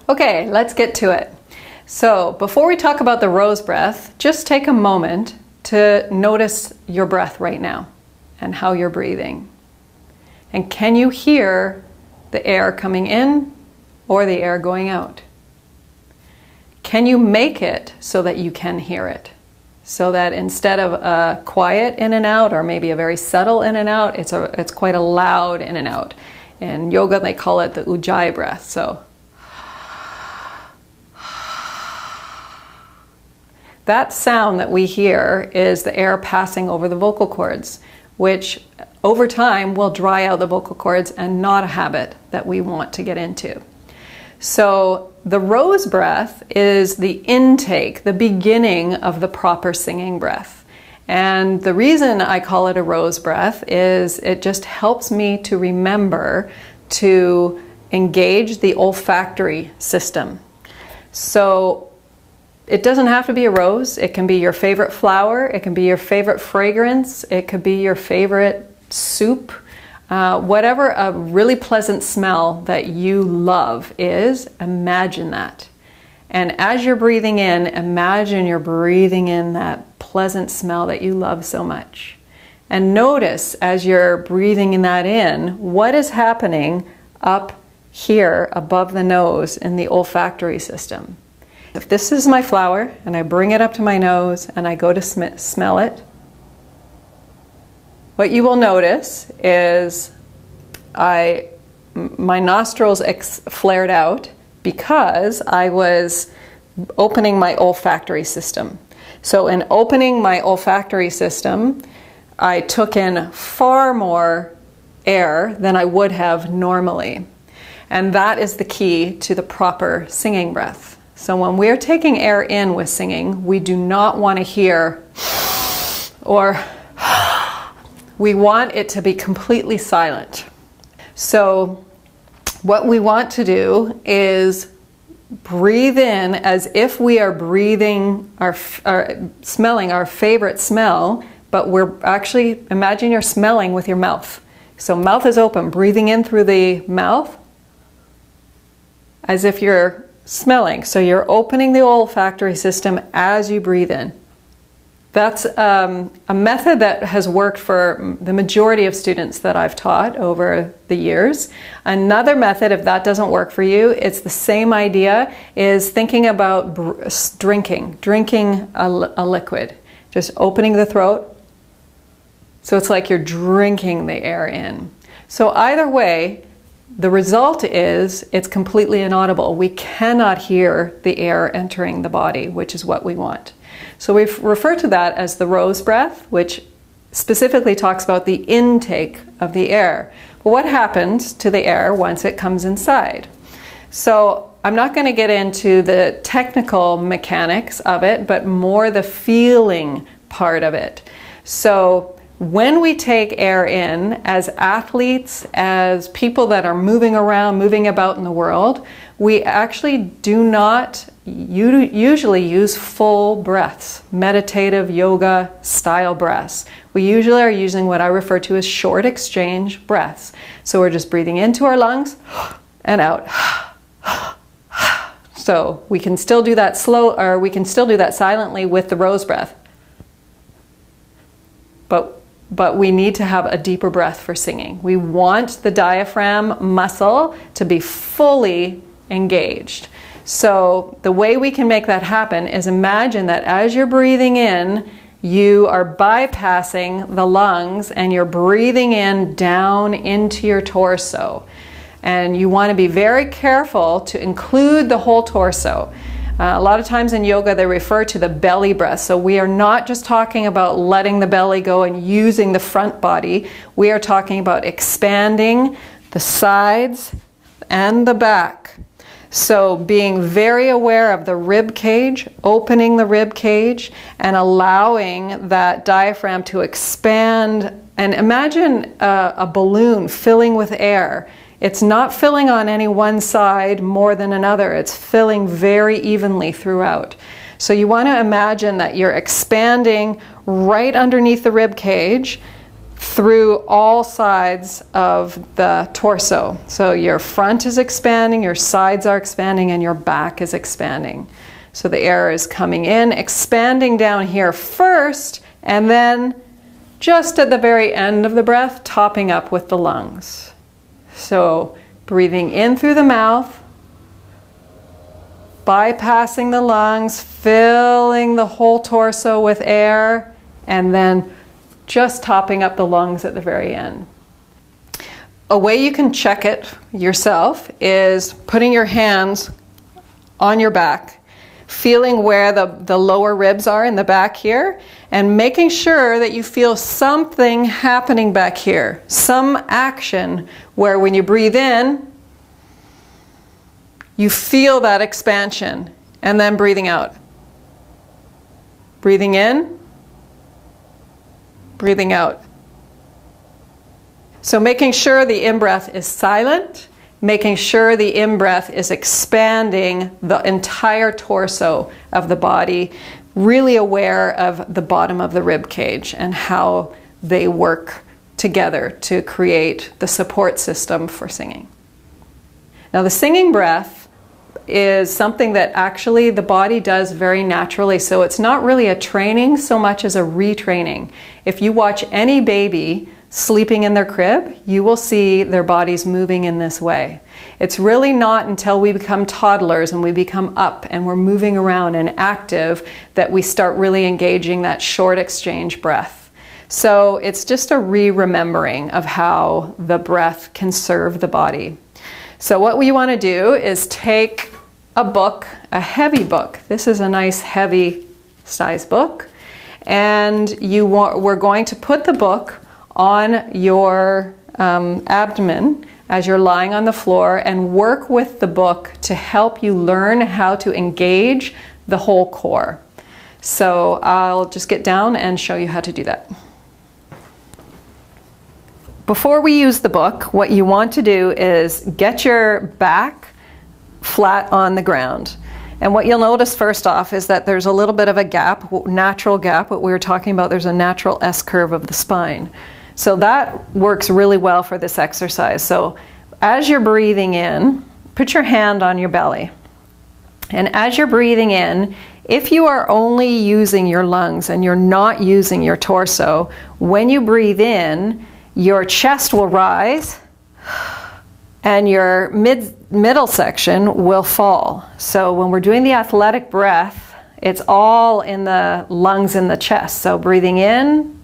Okay, let's get to it. So before we talk about the rose breath, just take a moment to notice your breath right now and how you're breathing. And can you hear the air coming in or the air going out? Can you make it so that you can hear it? So that instead of a quiet in and out, or maybe a very subtle in and out, it's quite a loud in and out. In yoga, they call it the Ujjayi breath. So that sound that we hear is the air passing over the vocal cords, which over time will dry out the vocal cords and not a habit that we want to get into. So the rose breath is the intake, the beginning of the proper singing breath. And the reason I call it a rose breath is it just helps me to remember to engage the olfactory system. So it doesn't have to be a rose. It can be your favorite flower. It can be your favorite fragrance. It could be your favorite soup. Whatever a really pleasant smell that you love is, imagine that. And as you're breathing in, imagine you're breathing in that pleasant smell that you love so much. And notice as you're breathing that in, what is happening up here above the nose in the olfactory system. If this is my flower and I bring it up to my nose and I go to smell it, what you will notice is my nostrils flared out because I was opening my olfactory system. So in opening my olfactory system, I took in far more air than I would have normally. And that is the key to the proper singing breath. So when we're taking air in with singing, we do not want to hear or we want it to be completely silent. So what we want to do is breathe in as if we are breathing smelling our favorite smell, but we're actually, imagine you're smelling with your mouth. So mouth is open, breathing in through the mouth as if you're smelling. So you're opening the olfactory system as you breathe in. That's a method that has worked for the majority of students that I've taught over the years. Another method, if that doesn't work for you, it's the same idea, is thinking about drinking a liquid. Just opening the throat. So it's like you're drinking the air in. So either way, the result is it's completely inaudible. We cannot hear the air entering the body, which is what we want. So we refer to that as the rose breath, which specifically talks about the intake of the air. But what happens to the air once it comes inside? So I'm not going to get into the technical mechanics of it, but more the feeling part of it. So when we take air in, as athletes, as people that are moving around, moving about in the world, we actually do not usually use full breaths, meditative yoga style breaths. We usually are using what I refer to as short exchange breaths. So we're just breathing into our lungs and out. So we can still do that slow, or we can still do that silently with the rose breath. But we need to have a deeper breath for singing. We want the diaphragm muscle to be fully engaged. So the way we can make that happen is imagine that as you're breathing in, you are bypassing the lungs and you're breathing in down into your torso. And you want to be very careful to include the whole torso. A lot of times in yoga they refer to the belly breath. So we are not just talking about letting the belly go and using the front body. We are talking about expanding the sides and the back. So being very aware of the rib cage, opening the rib cage and allowing that diaphragm to expand. And imagine a balloon filling with air. It's not filling on any one side more than another. It's filling very evenly throughout. So you want to imagine that you're expanding right underneath the rib cage, through all sides of the torso. So your front is expanding, your sides are expanding, and your back is expanding. So the air is coming in, expanding down here first, and then just at the very end of the breath, topping up with the lungs. So breathing in through the mouth, bypassing the lungs, filling the whole torso with air, and then just topping up the lungs at the very end. A way you can check it yourself is putting your hands on your back, feeling where the lower ribs are in the back here, and making sure that you feel something happening back here, some action where when you breathe in, you feel that expansion, and then breathing out. Breathing in, breathing out. So making sure the in-breath is silent, making sure the in-breath is expanding the entire torso of the body, really aware of the bottom of the rib cage and how they work together to create the support system for singing. Now the singing breath is something that actually the body does very naturally, so it's not really a training so much as a retraining. If you watch any baby sleeping in their crib, you will see their bodies moving in this way. It's really not until we become toddlers and we become up and we're moving around and active that we start really engaging that short exchange breath. So it's just a re-remembering of how the breath can serve the body. So what we want to do is take a book, a heavy book. This is a nice heavy size book. And we're going to put the book on your abdomen as you're lying on the floor and work with the book to help you learn how to engage the whole core. So I'll just get down and show you how to do that. Before we use the book, what you want to do is get your back flat on the ground. And what you'll notice first off is that there's a little bit of a gap, natural gap, what we were talking about, there's a natural S-curve of the spine. So that works really well for this exercise. So as you're breathing in, put your hand on your belly. And as you're breathing in, if you are only using your lungs and you're not using your torso, when you breathe in, your chest will rise and your middle section will fall. So when we're doing the athletic breath, it's all in the lungs and the chest. So breathing in,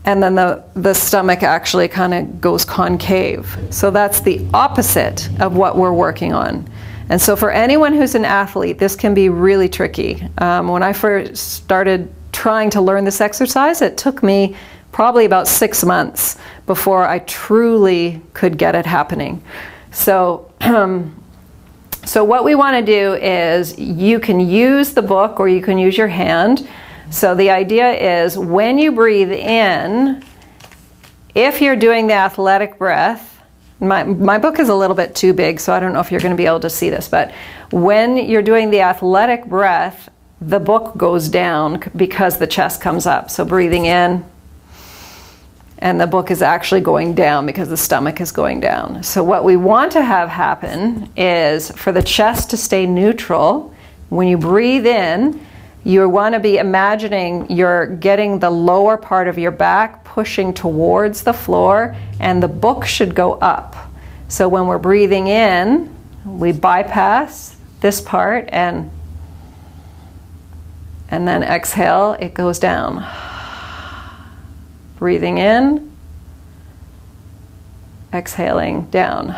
and then the stomach actually kind of goes concave. So that's the opposite of what we're working on. And so for anyone who's an athlete, this can be really tricky. When I first started trying to learn this exercise, it took me probably about 6 months before I truly could get it happening. So, so what we want to do is you can use the book or you can use your hand. So the idea is when you breathe in, if you're doing the athletic breath, my book is a little bit too big, so I don't know if you're going to be able to see this, but when you're doing the athletic breath, the book goes down because the chest comes up. So breathing in, and the book is actually going down because the stomach is going down. So what we want to have happen is for the chest to stay neutral. When you breathe in, you want to be imagining you're getting the lower part of your back pushing towards the floor, and the book should go up. So when we're breathing in, we bypass this part and then exhale, it goes down. Breathing in, exhaling down.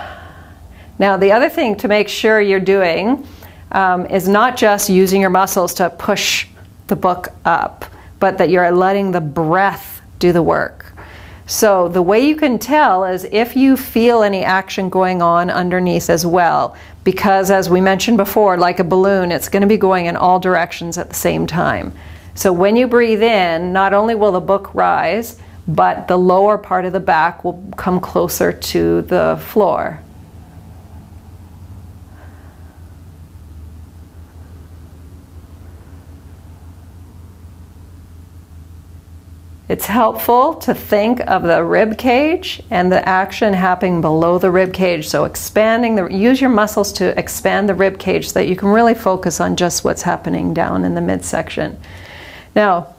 Now the other thing to make sure you're doing is not just using your muscles to push the book up, but that you're letting the breath do the work. So the way you can tell is if you feel any action going on underneath as well, because as we mentioned before, like a balloon, it's going to be going in all directions at the same time. So when you breathe in, not only will the book rise, but the lower part of the back will come closer to the floor. It's helpful to think of the rib cage and the action happening below the rib cage. So use your muscles to expand the rib cage so that you can really focus on just what's happening down in the midsection. Now,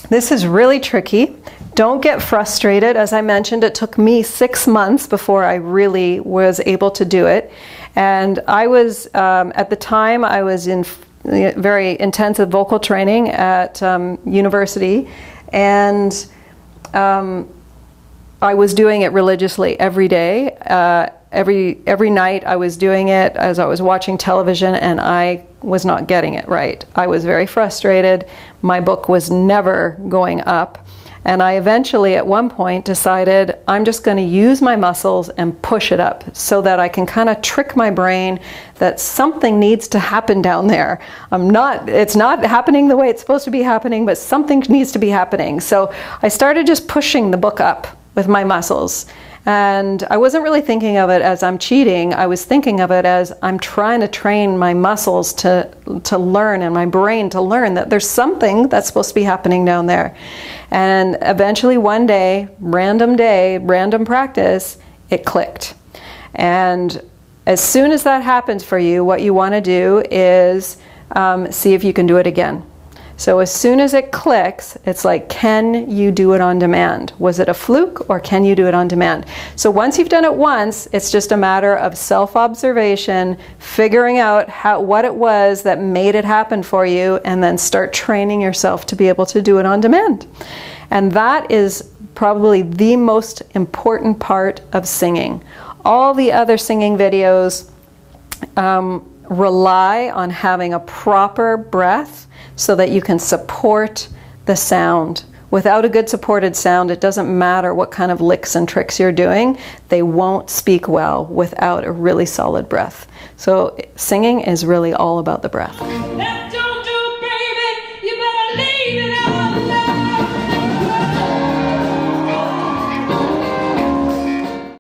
this is really tricky. Don't get frustrated. As I mentioned, it took me 6 months before I really was able to do it. And I was, at the time, I was in very intensive vocal training at university. And I was doing it religiously every day. Every night I was doing it as I was watching television, and I was not getting it right. I was very frustrated. My book was never going up. And I eventually, at one point, decided I'm just going to use my muscles and push it up so that I can kind of trick my brain that something needs to happen down there. It's not happening the way it's supposed to be happening, but something needs to be happening. So I started just pushing the book up with my muscles. And I wasn't really thinking of it as I'm cheating. I was thinking of it as I'm trying to train my muscles to learn, and my brain to learn that there's something that's supposed to be happening down there. And eventually one day, random practice, it clicked. And as soon as that happens for you, what you want to do is see if you can do it again. So as soon as it clicks, it's like, can you do it on demand? Was it a fluke, or can you do it on demand? So once you've done it once, it's just a matter of self-observation, figuring out what it was that made it happen for you, and then start training yourself to be able to do it on demand. And that is probably the most important part of singing. All the other singing videos rely on having a proper breath so that you can support the sound. Without a good supported sound, it doesn't matter what kind of licks and tricks you're doing. They won't speak well without a really solid breath. So singing is really all about the breath.